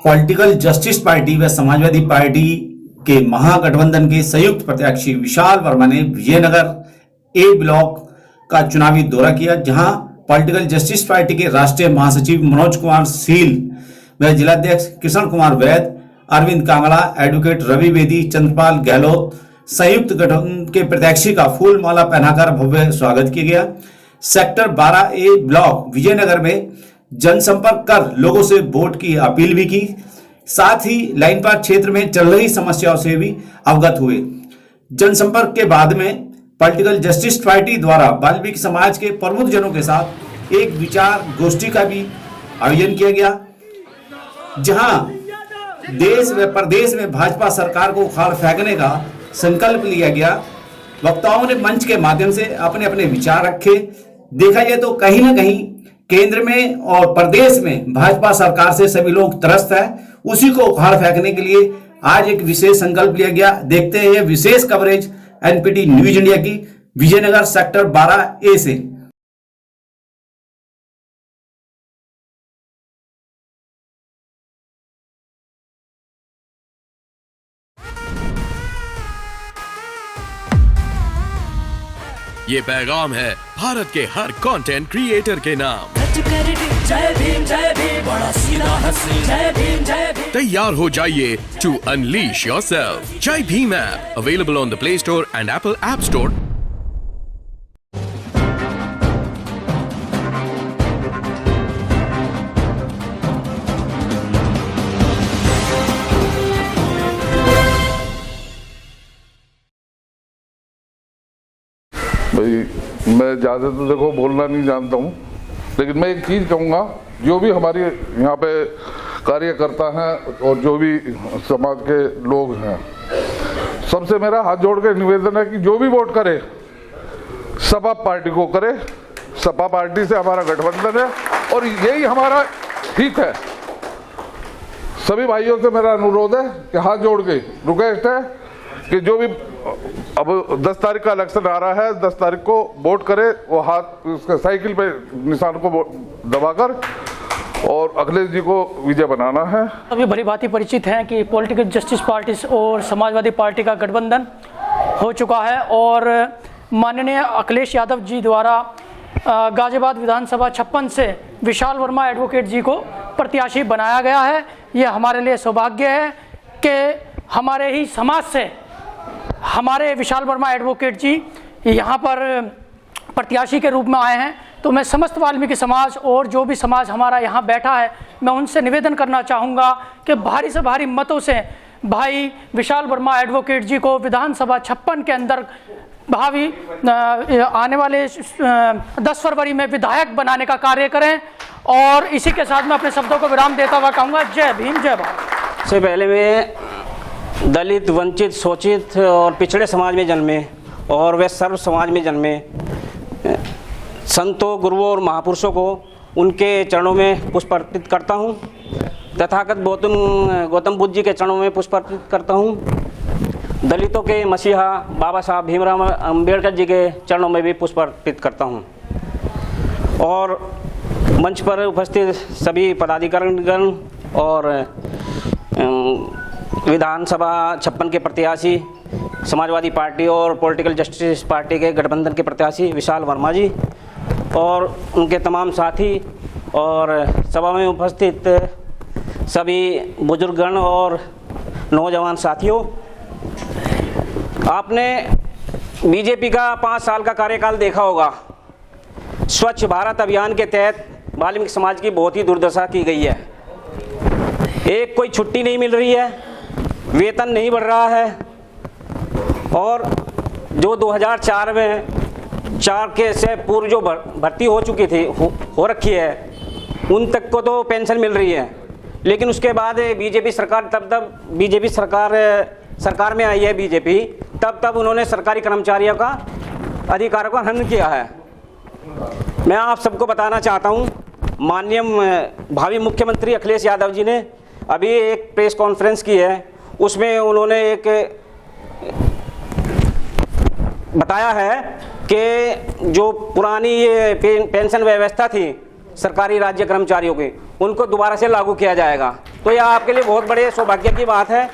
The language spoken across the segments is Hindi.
पॉलिटिकल जस्टिस पार्टी व समाजवादी पार्टी के महागठबंधन के संयुक्त प्रत्याशी विशाल वर्मा ने विजयनगर ए ब्लॉक का चुनावी दौरा किया, जहां पॉलिटिकल जस्टिस पार्टी के राष्ट्रीय महासचिव मनोज कुमार सील व जिलाध्यक्ष कृष्ण कुमार वैद, अरविंद कांगड़ा, एडवोकेट रवि बेदी, चंद्रपाल गहलोत संयुक्त गठबंधन के प्रत्याशी का फूल माला पहनाकर भव्य स्वागत किया गया। सेक्टर 12A ब्लॉक विजयनगर में जनसंपर्क कर लोगों से वोट की अपील भी की, साथ ही लाइन पार क्षेत्र में चल रही समस्याओं से भी अवगत हुए। जनसंपर्क के बाद में पॉलिटिकल जस्टिस पार्टी द्वारा वाल्मीकि समाज के प्रमुख जनों के साथ एक विचार गोष्ठी का भी आयोजन किया गया, जहां देश व प्रदेश में भाजपा सरकार को उखाड़ फेंकने का संकल्प लिया गया। वक्ताओं ने मंच के माध्यम से अपने अपने विचार रखे। देखा जाए तो कहीं ना कहीं केंद्र में और प्रदेश में भाजपा सरकार से सभी लोग त्रस्त है, उसी को उखाड़ फेंकने के लिए आज एक विशेष संकल्प लिया गया। देखते हैं ये विशेष कवरेज एनपीटी न्यूज इंडिया की विजयनगर सेक्टर 12A से। ये पैगाम है भारत के हर कंटेंट क्रिएटर के नाम। जय भीम बड़ा सीधा हंसी, जय भीम। तैयार हो जाइए to unleash yourself. Jai Bhim app available on the Play Store and Apple App Store. भाई मैं ज़्यादा तो देखो बोलना नहीं जानता हूँ, लेकिन मैं एक चीज़ कहूँगा, जो भी हमारे यहाँ पे कार्यकर्ता हैं और जो भी समाज के लोग हैं, सबसे मेरा हाथ जोड़ के निवेदन है कि जो भी वोट करे सपा पार्टी को करे। सपा पार्टी से हमारा गठबंधन है और यही हमारा हित है। सभी भाइयों से मेरा अनुरोध है कि हाथ जोड़ के रिक्वेस्ट है कि जो भी अब 10 तारीख का इलेक्शन आ रहा है, 10 तारीख को वोट करे, वो हाथ उसके साइकिल पे निशान को दबाकर और अखिलेश जी को विजय बनाना है। अभी भली भांति परिचित हैं कि पॉलिटिकल जस्टिस पार्टी और समाजवादी पार्टी का गठबंधन हो चुका है और माननीय अखिलेश यादव जी द्वारा गाजियाबाद विधानसभा 56 से विशाल वर्मा एडवोकेट जी को प्रत्याशी बनाया गया है। ये हमारे लिए सौभाग्य है कि हमारे ही समाज से हमारे विशाल वर्मा एडवोकेट जी यहाँ पर प्रत्याशी के रूप में आए हैं। तो मैं समस्त वाल्मीकि समाज और जो भी समाज हमारा यहाँ बैठा है, मैं उनसे निवेदन करना चाहूँगा कि भारी से भारी मतों से भाई विशाल वर्मा एडवोकेट जी को विधानसभा 56 के अंदर भावी आने वाले 10 फरवरी में विधायक बनाने का कार्य करें। और इसी के साथ मैं अपने शब्दों को विराम देता हुआ कहूँगा जय भीम जय भारत। से पहले मैं दलित, वंचित, शोषित और पिछड़े समाज में जन्मे और वे सर्व समाज में जन्मे संतों, गुरुओं और महापुरुषों को उनके चरणों में पुष्प अर्पित करता हूँ। तथागत गौतम बुद्ध जी के चरणों में पुष्प अर्पित करता हूँ। दलितों के मसीहा बाबा साहब भीमराव अम्बेडकर जी के चरणों में भी पुष्प अर्पित करता हूँ। और मंच पर उपस्थित सभी पदाधिकारीगण और विधानसभा 56 के प्रत्याशी, समाजवादी पार्टी और पॉलिटिकल जस्टिस पार्टी के गठबंधन के प्रत्याशी विशाल वर्मा जी और उनके तमाम साथी और सभा में उपस्थित सभी बुजुर्गगण और नौजवान साथियों, आपने बीजेपी का 5 साल का कार्यकाल देखा होगा। स्वच्छ भारत अभियान के तहत वाल्मीकि समाज की बहुत ही दुर्दशा की गई है। एक कोई छुट्टी नहीं मिल रही है, वेतन नहीं बढ़ रहा है और जो 2004 में 4 के से पूर्व जो भर्ती हो चुकी थी हो रखी है, उन तक को तो पेंशन मिल रही है। लेकिन उसके बाद बीजेपी सरकार तब बीजेपी सरकार में आई है बीजेपी, तब उन्होंने सरकारी कर्मचारियों का अधिकारों का हनन किया है। मैं आप सबको बताना चाहता हूं, माननीय भावी मुख्यमंत्री अखिलेश यादव जी ने अभी एक प्रेस कॉन्फ्रेंस की है, उसमें उन्होंने एक बताया है कि जो पुरानी ये पेंशन व्यवस्था थी सरकारी राज्य कर्मचारियों की, उनको दोबारा से लागू किया जाएगा। तो यह आपके लिए बहुत बड़े सौभाग्य की बात है।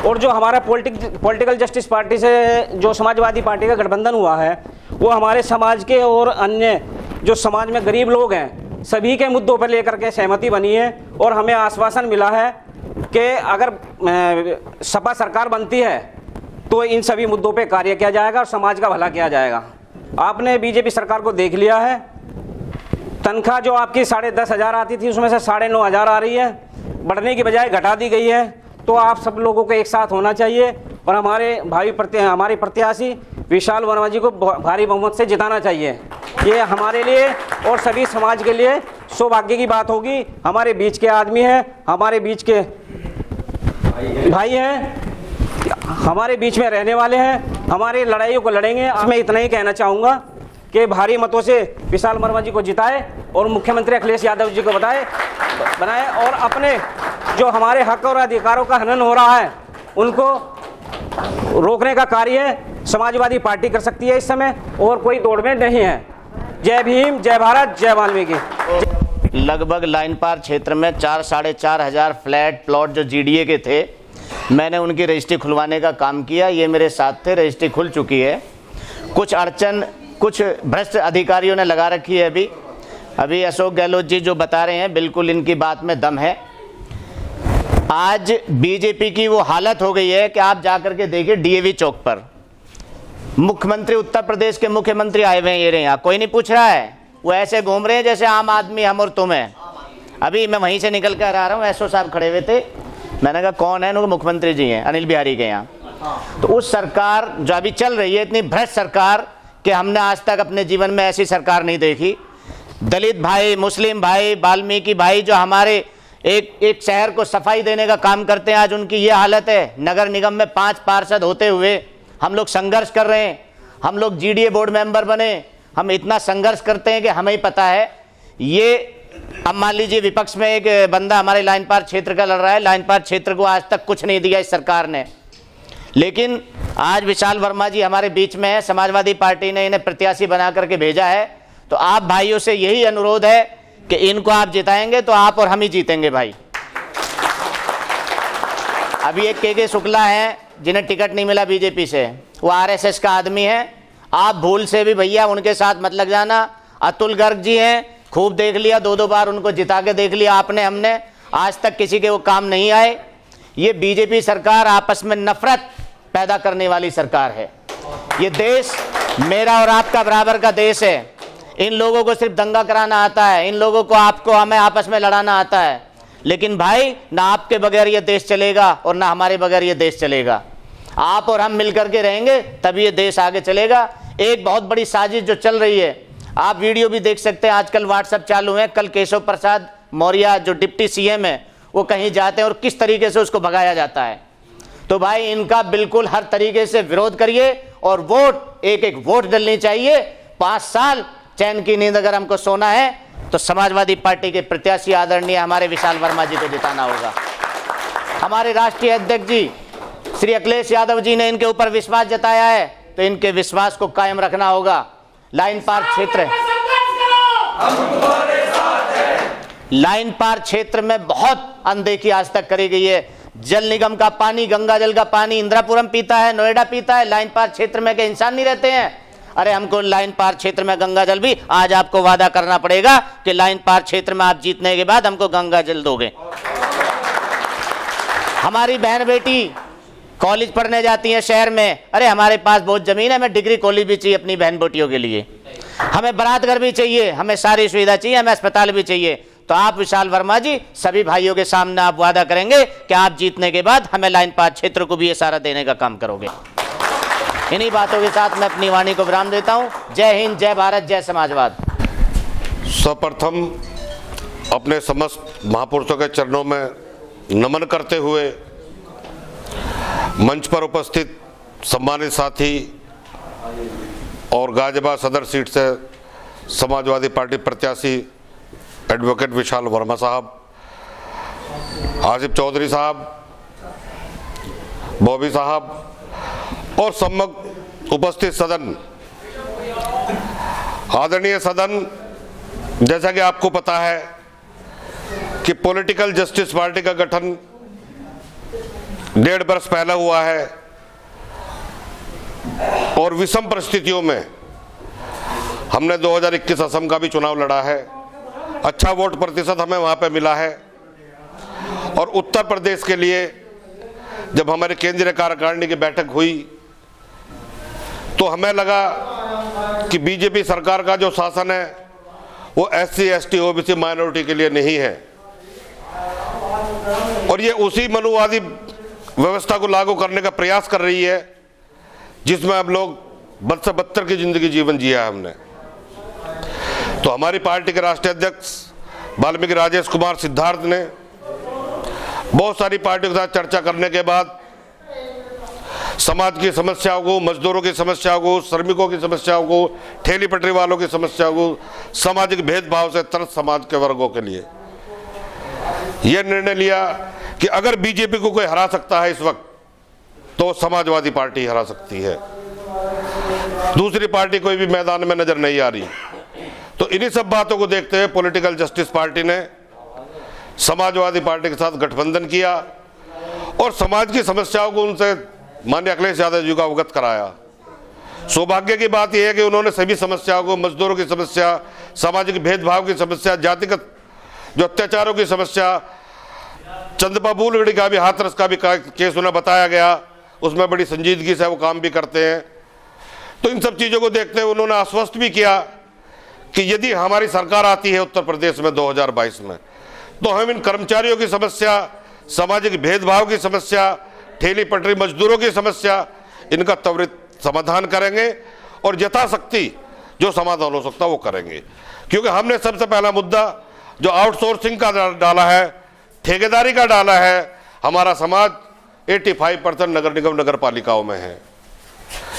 और जो हमारा पॉलिटिकल जस्टिस पार्टी से जो समाजवादी पार्टी का गठबंधन हुआ है, वो हमारे समाज के और अन्य जो समाज में गरीब लोग हैं सभी के मुद्दों पर लेकर के सहमति बनी है। और हमें आश्वासन मिला है कि अगर सपा सरकार बनती है तो इन सभी मुद्दों पे कार्य किया जाएगा और समाज का भला किया जाएगा। आपने बीजेपी सरकार को देख लिया है, तनख्वाह जो आपकी 10,500 आती थी उसमें से 9,500 आ रही है, बढ़ने की बजाय घटा दी गई है। तो आप सब लोगों को एक साथ होना चाहिए और हमारे प्रत्याशी विशाल वर्मा जी को भारी बहुमत से जिताना चाहिए। ये हमारे लिए और सभी समाज के लिए सौभाग्य की बात होगी। हमारे बीच के आदमी हैं, हमारे बीच के भाई हैं, हमारे बीच में रहने वाले हैं, हमारी लड़ाइयों को लड़ेंगे। मैं इतना ही कहना चाहूँगा कि भारी मतों से विशाल वर्मा जी को जिताए और मुख्यमंत्री अखिलेश यादव जी को बनाए और अपने जो हमारे हक और अधिकारों का हनन हो रहा है उनको रोकने का कार्य समाजवादी पार्टी कर सकती है इस समय, और कोई दौड़ में नहीं है। जय भीम, जय भारत, जय वाल्मीकि। लगभग लाइन पार क्षेत्र में 4-4.5 हज़ार फ्लैट प्लॉट जो जीडीए के थे, मैंने उनकी रजिस्ट्री खुलवाने का काम किया। ये मेरे साथ थे, रजिस्ट्री खुल चुकी है। कुछ अड़चन कुछ भ्रष्ट अधिकारियों ने लगा रखी है। अभी अशोक गहलोत जी जो बता रहे हैं बिल्कुल इनकी बात में दम है। आज बीजेपी की वो हालत हो गई है कि आप जाकर के देखिए डीएवी चौक पर मुख्यमंत्री, उत्तर प्रदेश के मुख्यमंत्री आए हुए हैं, ये रहे यहाँ, कोई नहीं पूछ रहा है। वो ऐसे घूम रहे हैं जैसे आम आदमी हम और तुम हैं। अभी मैं वहीं से निकल कर आ रहा हूँ, एसओ साहब खड़े हुए थे, मैंने कहा कौन है, उनको मुख्यमंत्री जी हैं, अनिल बिहारी के यहाँ। तो उस सरकार जो अभी चल रही है, इतनी भ्रष्ट सरकार कि हमने आज तक अपने जीवन में ऐसी सरकार नहीं देखी। दलित भाई, मुस्लिम भाई, वाल्मीकि भाई जो हमारे एक शहर को सफाई देने का काम करते हैं, आज उनकी ये हालत है। नगर निगम में 5 पार्षद होते हुए हम लोग संघर्ष कर रहे हैं, हम लोग जीडीए बोर्ड मेंबर बने, हम इतना संघर्ष करते हैं कि हमें ही पता है। ये अब मान लीजिए विपक्ष में एक बंदा हमारे लाइन पार क्षेत्र का लड़ रहा है, लाइन पार क्षेत्र को आज तक कुछ नहीं दिया इस सरकार ने, लेकिन आज विशाल वर्मा जी हमारे बीच में है, समाजवादी पार्टी ने इन्हें प्रत्याशी बना करके भेजा है। तो आप भाइयों से यही अनुरोध है कि इनको आप जिताएंगे तो आप और हम ही जीतेंगे भाई। अभी एक के शुक्ला हैं जिन्हें टिकट नहीं मिला बीजेपी से, वो आरएसएस का आदमी है। आप भूल से भी भैया उनके साथ मत लग जाना। अतुल गर्ग जी हैं, खूब देख लिया, 2-2 बार उनको जिता के देख लिया आपने, हमने, आज तक किसी के वो काम नहीं आए। ये बीजेपी सरकार आपस में नफरत पैदा करने वाली सरकार है। ये देश मेरा और आपका बराबर का देश है। इन लोगों को सिर्फ दंगा कराना आता है, इन लोगों को आपको हमें आपस में लड़ाना आता है। लेकिन भाई ना आपके बगैर ये देश चलेगा और ना हमारे बगैर ये देश चलेगा। आप और हम मिलकर के रहेंगे तभी ये देश आगे चलेगा। एक बहुत बड़ी साजिश जो चल रही है, आप वीडियो भी देख सकते हैं, आजकल व्हाट्सएप चालू है। कल केशव प्रसाद मौर्य जो डिप्टी सीएम है वो कहीं जाते हैं और किस तरीके से उसको भगाया जाता है। तो भाई इनका बिल्कुल हर तरीके से विरोध करिए और वोट, एक वोट डलनी चाहिए। 5 साल चैन की नींद अगर हमको सोना है तो समाजवादी पार्टी के प्रत्याशी आदरणीय हमारे विशाल वर्मा जी को जिताना होगा। हमारे राष्ट्रीय अध्यक्ष जी श्री अखिलेश यादव जी ने इनके ऊपर विश्वास जताया है, तो इनके विश्वास को कायम रखना होगा। लाइन पार क्षेत्र, लाइन पार क्षेत्र में बहुत अनदेखी आज तक करी गई है। जल निगम का पानी, गंगा जल का पानी इंदिरापुरम पीता है, नोएडा पीता है, लाइन पार क्षेत्र में के इंसान नहीं रहते हैं। अरे हमको लाइन पार क्षेत्र में गंगा जल भी, आज आपको वादा करना पड़ेगा कि लाइन पार क्षेत्र में आप जीतने के बाद हमको गंगा जल दोगे। हमारी बहन बेटी कॉलेज पढ़ने जाती हैं शहर में, अरे हमारे पास बहुत जमीन है, हमें डिग्री कॉलेज भी चाहिए अपनी बहन बेटियों के लिए, हमें बारात घर भी चाहिए, हमें सारी सुविधा चाहिए, हमें अस्पताल भी चाहिए। तो आप विशाल वर्मा जी सभी भाइयों के सामने आप वादा करेंगे कि आप जीतने के बाद हमें लाइन पार क्षेत्र को भी ये सारा देने का काम करोगे। इन्हीं बातों के साथ मैं अपनी वाणी को विराम देता हूं। जय हिंद, जय भारत, जय समाजवाद। सर्वप्रथम अपने समस्त महापुरुषों के चरणों में नमन करते हुए मंच पर उपस्थित सम्मानित साथी और गाजियाबाद सदर सीट से समाजवादी पार्टी प्रत्याशी एडवोकेट विशाल वर्मा साहब, आसिफ चौधरी साहब, बॉबी साहब और सम्मुख उपस्थित सदन, आदरणीय सदन, जैसा कि आपको पता है कि पॉलिटिकल जस्टिस पार्टी का गठन 1.5 वर्ष पहले हुआ है और विषम परिस्थितियों में हमने 2021 असम का भी चुनाव लड़ा है। अच्छा वोट प्रतिशत हमें वहां पे मिला है और उत्तर प्रदेश के लिए जब हमारी केंद्रीय कार्यकारिणी की बैठक हुई तो हमें लगा कि बीजेपी सरकार का जो शासन है वो SC, ST, OBC माइनॉरिटी के लिए नहीं है और ये उसी मनुवादी व्यवस्था को लागू करने का प्रयास कर रही है जिसमें हम लोग बद से बदतर की जिंदगी जीवन जिया है हमने। तो हमारी पार्टी के राष्ट्रीय अध्यक्ष वाल्मीकि राजेश कुमार सिद्धार्थ ने बहुत सारी पार्टियों के साथ चर्चा करने के बाद समाज की समस्याओं को, मजदूरों की समस्याओं को, श्रमिकों की समस्याओं को, ठेली पटरी वालों की समस्याओं को, सामाजिक भेदभाव से त्रस्त समाज के वर्गों के लिए यह निर्णय लिया कि अगर बीजेपी को कोई हरा सकता है इस वक्त तो समाजवादी पार्टी हरा सकती है। दूसरी पार्टी कोई भी मैदान में नजर नहीं आ रही। तो इन्हीं सब बातों को देखते हुए पॉलिटिकल जस्टिस पार्टी ने समाजवादी पार्टी के साथ गठबंधन किया और समाज की समस्याओं को उनसे माननीय अखिलेश यादव जी को अवगत कराया। सौभाग्य की बात यह है कि उन्होंने सभी समस्याओं को, मजदूरों की समस्या, सामाजिक भेदभाव की समस्या, जातिगत जो अत्याचारों की समस्या, चंद्रबा बूलगढ़ी का भी, हाथरस का भी केस उन्हें बताया गया, उसमें बड़ी संजीदगी से वो काम भी करते हैं। तो इन सब चीज़ों को देखते हुए उन्होंने आश्वस्त भी किया कि यदि हमारी सरकार आती है उत्तर प्रदेश में 2022 में तो हम इन कर्मचारियों की समस्या, सामाजिक भेदभाव की समस्या, ठेली पटरी मजदूरों की समस्या, इनका त्वरित समाधान करेंगे और यथाशक्ति जो समाधान हो सकता है वो करेंगे। क्योंकि हमने सबसे पहला मुद्दा जो आउटसोर्सिंग का डाला है, ठेकेदारी का डाला है। हमारा समाज 85% नगर निगम नगर पालिकाओं में है।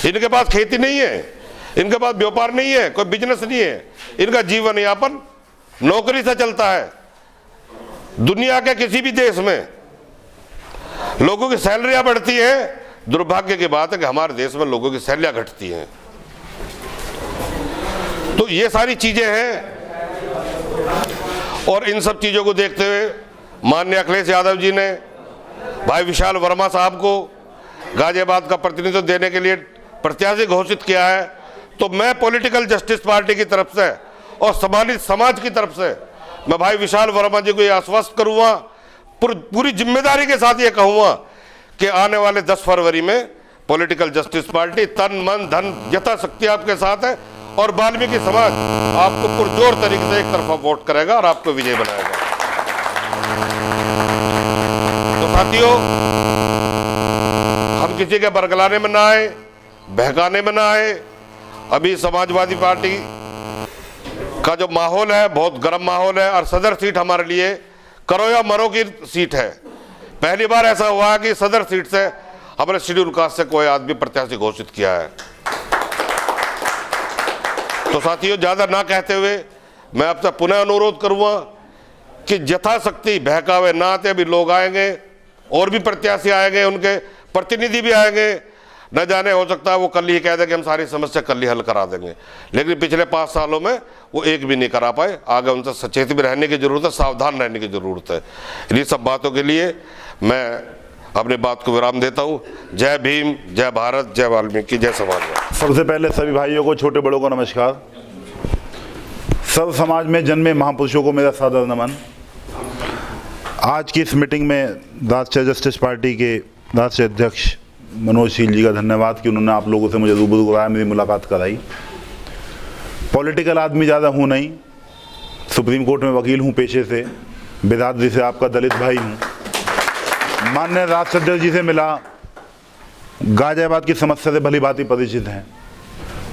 इनके पास खेती नहीं है, इनके पास व्यापार नहीं है, कोई बिजनेस नहीं है, इनका जीवन यापन नौकरी से चलता है। दुनिया के किसी भी देश में लोगों की सैलरियां बढ़ती हैं, दुर्भाग्य की बात है कि हमारे देश में लोगों की सैलरियां घटती हैं। तो ये सारी चीजें हैं और इन सब चीजों को देखते हुए माननीय अखिलेश यादव जी ने भाई विशाल वर्मा साहब को गाजियाबाद का प्रतिनिधित्व देने के लिए प्रत्याशी घोषित किया है। तो मैं पॉलिटिकल जस्टिस पार्टी की तरफ से और समालित समाज की तरफ से मैं भाई विशाल वर्मा जी को ये आश्वस्त करूंगा, पूरी जिम्मेदारी के साथ ये कहूंगा कि आने वाले 10 फरवरी में पॉलिटिकल जस्टिस पार्टी तन मन धन यथाशक्ति आपके साथ है और वाल्मीकि समाज आपको पुरजोर तरीके से एक तरफा वोट करेगा और आपको विजय बनाएगा। तो साथियों, हम किसी के बरगलाने में ना आए, बहकाने में ना आए। अभी समाजवादी पार्टी का जो माहौल है बहुत गर्म माहौल है और सदर सीट हमारे लिए करो या मरो की सीट है। पहली बार ऐसा हुआ है कि सदर सीट से हमने शेड्यूल कास्ट से कोई आदमी प्रत्याशी घोषित किया है। तो साथियों, ज्यादा ना कहते हुए मैं आपसे पुनः अनुरोध करूंगा कि यथाशक्ति बहकावे ना आते। अभी लोग आएंगे और भी प्रत्याशी आएंगे, उनके प्रतिनिधि भी आएंगे, न जाने हो सकता है वो कल ही कह दें कि हम सारी समस्या कल ही हल करा देंगे, लेकिन पिछले 5 सालों में वो एक भी नहीं करा पाए। आगे उनसे सचेत भी रहने की जरूरत है, सावधान रहने की जरूरत है। इन्हीं सब बातों के लिए मैं अपनी बात को विराम देता हूँ। जय भीम, जय भारत, जय वाल्मीकि, जय समाज। सबसे पहले सभी भाइयों को, छोटे बड़ों को नमस्कार। सब समाज में जन्मे महापुरुषों को मेरा सादर नमन। आज की इस मीटिंग में राष्ट्रीय जस्टिस पार्टी के राष्ट्रीय अध्यक्ष मनोज शील जी का धन्यवाद कि उन्होंने आप लोगों से मुझे रूबरू कराया, मेरी मुलाकात कराई। पॉलिटिकल आदमी ज़्यादा हूँ नहीं, सुप्रीम कोर्ट में वकील हूँ पेशे से, बिरादरी से आपका दलित भाई हूँ। माननीय राष्ट्रीय अध्यक्ष जी से मिला, गाजियाबाद की समस्या से भली भांति परिचित हैं।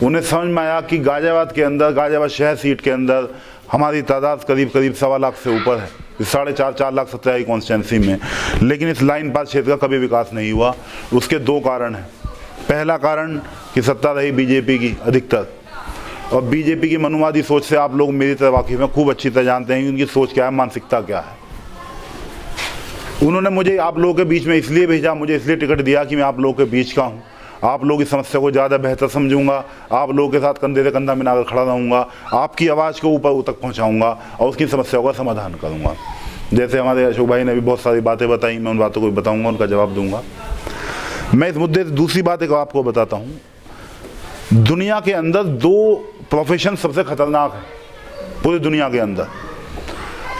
उन्हें समझ में आया कि गाजियाबाद के अंदर, गाजियाबाद शहर सीट के अंदर हमारी तादाद करीब 1.25 लाख से ऊपर है, 4.5 लाख 17 की कॉन्स्टिट्यूंसी में। लेकिन इस लाइन पास क्षेत्र का कभी विकास नहीं हुआ। उसके 2 कारण हैं। पहला कारण कि सत्ता रही बीजेपी की अधिकतर, और बीजेपी की मनुवादी सोच से आप लोग मेरी तरह वाकिफ हैं, खूब अच्छी तरह जानते हैं कि उनकी सोच क्या है, मानसिकता क्या है। उन्होंने मुझे आप लोगों के बीच में इसलिए भेजा, मुझे इसलिए टिकट दिया कि मैं आप लोगों के बीच का हूँ, आप लोगों की समस्या को ज़्यादा बेहतर समझूंगा, आप लोगों के साथ कंधे से कंधा मिलाकर खड़ा रहूँगा, आपकी आवाज़ को ऊपर तक पहुँचाऊँगा और उसकी समस्याओं का समाधान करूँगा। जैसे हमारे अशोक भाई ने भी बहुत सारी बातें बताई, मैं उन बातों को बताऊंगा, उनका जवाब दूंगा। मैं इस मुद्दे से दूसरी बात एक आपको बताता हूं। दुनिया के अंदर 2 प्रोफेशन सबसे खतरनाक है पूरी दुनिया के अंदर,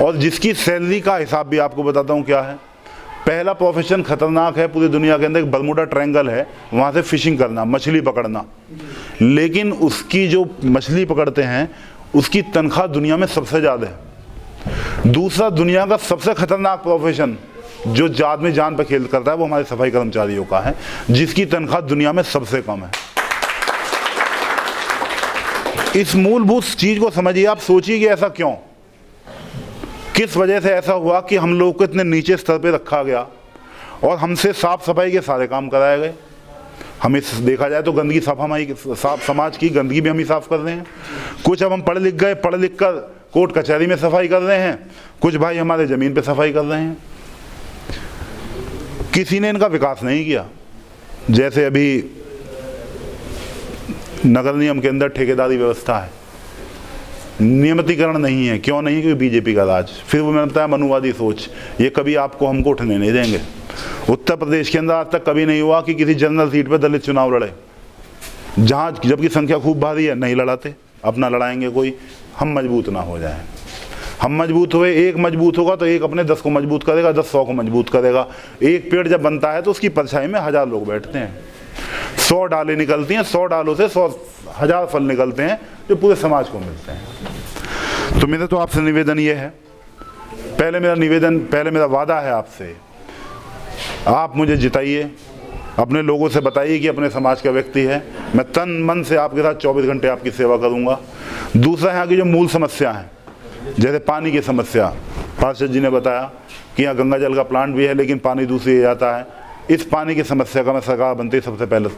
और जिसकी सैलरी का हिसाब भी आपको बताता हूं क्या है। पहला प्रोफेशन खतरनाक है पूरी दुनिया के अंदर, एक बरमूडा ट्रायंगल है, वहाँ से फिशिंग करना, मछली पकड़ना। लेकिन उसकी जो मछली पकड़ते हैं उसकी तनख्वाह दुनिया में सबसे ज़्यादा है। दूसरा दुनिया का सबसे खतरनाक प्रोफेशन जो आदमी जान पर खेल करता है वो हमारे सफाई कर्मचारियों का है, जिसकी तनख्वाह दुनिया में सबसे कम है। इस मूलभूत चीज़ को समझिए, आप सोचिए कि ऐसा क्यों, किस वजह से ऐसा हुआ कि हम लोग को इतने नीचे स्तर पे रखा गया और हमसे साफ सफाई के सारे काम कराए गए। हमें देखा जाए तो गंदगी साफ समाज की गंदगी भी हम ही साफ कर रहे हैं। कुछ अब हम पढ़ लिख गए, पढ़ लिख कर कोर्ट कचहरी में सफाई कर रहे हैं, कुछ भाई हमारे ज़मीन पे सफाई कर रहे हैं। किसी ने इनका विकास नहीं किया। जैसे अभी नगर निगम के अंदर ठेकेदारी व्यवस्था है, नियमितीकरण नहीं है। क्यों नहीं? क्योंकि बीजेपी का राज। फिर वो मैंने बताया मनुवादी सोच, ये कभी आपको हमको उठने नहीं देंगे। उत्तर प्रदेश के अंदर आज तक कभी नहीं हुआ कि किसी जनरल सीट पर दलित चुनाव लड़े, जहाँ जबकि संख्या खूब भारी है, नहीं लड़ाते। अपना लड़ाएंगे कोई, हम मजबूत ना हो जाए। हम मजबूत हुए, एक मजबूत होगा तो एक अपने 10 को मजबूत करेगा, 10 100 को मजबूत करेगा। एक पेड़ जब बनता है तो उसकी परछाई में 1000 लोग बैठते हैं, 100 डालें निकलती हैं, 100 डालों से 100,000 फल निकलते हैं जो पूरे समाज को मिलते हैं। तो मेरा तो आपसे निवेदन ये है, पहले मेरा वादा है आपसे, आप मुझे जिताइए, अपने लोगों से बताइए कि अपने समाज का व्यक्ति है, मैं तन मन से आपके साथ 24 घंटे आपकी सेवा करूंगा। दूसरा यहाँ की जो मूल समस्या है, जैसे पानी की समस्या, पार्षद जी ने बताया कि यहाँ गंगा जल का प्लांट भी है लेकिन पानी दूषित जाता है। इस पानी की समस्या का मैं सरकार बनते ही सबसे पहले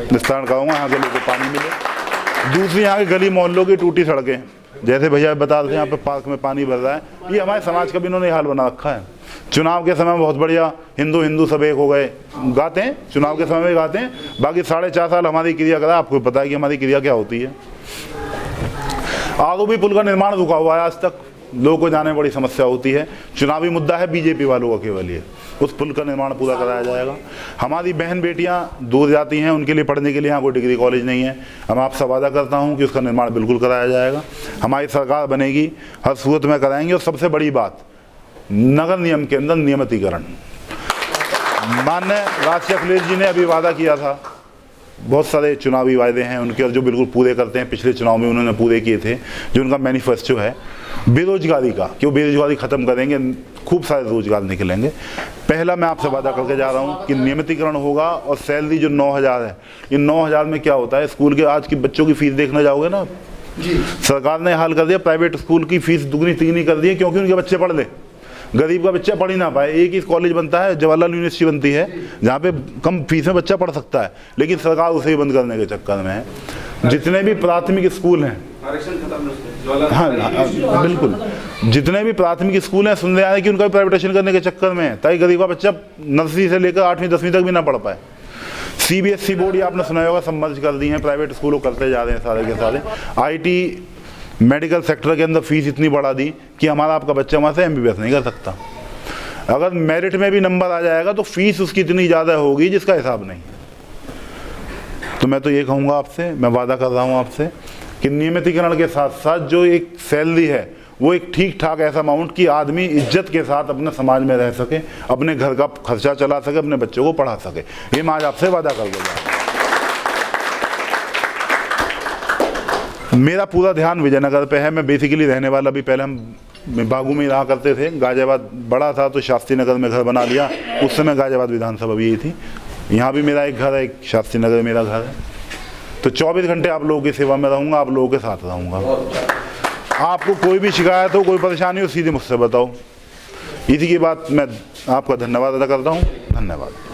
निस्तारण कराऊंगा, यहाँ के लोगों को पानी मिले। दूसरी यहाँ की गली मोहल्लों की टूटी सड़कें, जैसे भैया बता रहे थे यहाँ पे पार्क में पानी भर रहा है, ये हमारे समाज का भी इन्होंने हाल बना रखा है। चुनाव के समय बहुत बढ़िया हिंदू सब एक हो गए गाते हैं, चुनाव के समय में गाते हैं, बाकी 4.5 साल हमारी क्रिया करा। आपको पता है कि हमारी क्रिया क्या होती है। आरोपी पुल का निर्माण रुका हुआ है, आज तक लोगों को जाने में बड़ी समस्या होती है। चुनावी मुद्दा है बीजेपी वालों का केवल ये, उस पुल का निर्माण पूरा कराया जाएगा। हमारी बहन बेटियां दूर जाती हैं, उनके लिए पढ़ने के लिए यहाँ कोई डिग्री कॉलेज नहीं है। हम आपसे वादा करता हूँ कि उसका निर्माण बिल्कुल कराया जाएगा। हमारी सरकार बनेगी, हर सूरत में कराएंगे। और सबसे बड़ी बात, नगर निगम के अंदर नियमितीकरण। माननीय राज अखिलेश जी ने अभी वादा किया था, बहुत सारे चुनावी वायदे हैं उनके और जो बिल्कुल पूरे करते हैं। पिछले चुनाव में उन्होंने पूरे किए थे, जो उनका मैनिफेस्टो है बेरोजगारी का, कि वो बेरोजगारी खत्म करेंगे, खूब सारे रोजगार निकलेंगे। पहला मैं आपसे वादा करके जा रहा हूँ कि नियमितीकरण होगा। और सैलरी जो 9000 है, ये 9000 में क्या होता है, स्कूल के आज की बच्चों की फीस देखने जाओगे ना जी, सरकार ने हाल कर दिया, प्राइवेट स्कूल की फीस दुगनी तिगनी कर दी है, क्योंकि उनके बच्चे पढ़ ले, गरीब का बच्चा पढ़ ही ना पाए। एक ही कॉलेज बनता है, जवाहरलाल यूनिवर्सिटी बनती है, जहाँ पे कम फीस में बच्चा पढ़ सकता है, लेकिन सरकार उसे ही बंद करने के चक्कर में है। जितने भी प्राथमिक स्कूल हैं, हाँ बिल्कुल, जितने भी प्राथमिक स्कूल हैं, सुन रहे हैं कि उनका भी प्राइवेटाइजेशन करने के चक्कर में है, ताकि गरीब का बच्चा नर्सरी से लेकर 8वीं 10वीं तक भी ना पढ़ पाए। CBSE बोर्ड ये आपने सुना होगा, सब मर्ज कर दी हैं, प्राइवेट स्कूलों करते जा रहे हैं सारे के सारे। IT मेडिकल सेक्टर के अंदर फीस इतनी बढ़ा दी कि हमारा आपका बच्चा वहाँ से MBBS नहीं कर सकता। अगर मेरिट में भी नंबर आ जाएगा तो फीस उसकी इतनी ज़्यादा होगी जिसका हिसाब नहीं। तो मैं तो ये कहूँगा आपसे, मैं वादा कर रहा हूँ आपसे कि नियमितीकरण के साथ साथ जो एक सैलरी है वो एक ठीक ठाक ऐसा अमाउंट कि आदमी इज्जत के साथ अपने समाज में रह सके, अपने घर का खर्चा चला सके, अपने बच्चों को पढ़ा सके। ये मैं आज आपसे वादा कर दूँगा। मेरा पूरा ध्यान विजयनगर पे है। मैं बेसिकली रहने वाला भी, पहले हम बागू में रहा करते थे, गाजियाबाद बड़ा था तो शास्त्री नगर में घर बना लिया, उस समय गाजियाबाद विधानसभा भी यही थी। यहाँ भी मेरा एक घर है, एक शास्त्री नगर मेरा घर है। तो 24 घंटे आप लोगों की सेवा में रहूँगा, आप लोगों के साथ रहूँगा। आपको कोई भी शिकायत हो, कोई परेशानी हो, सीधे मुझसे बताओ। इसी की बात मैं आपका धन्यवाद अदा करता हूँ। धन्यवाद।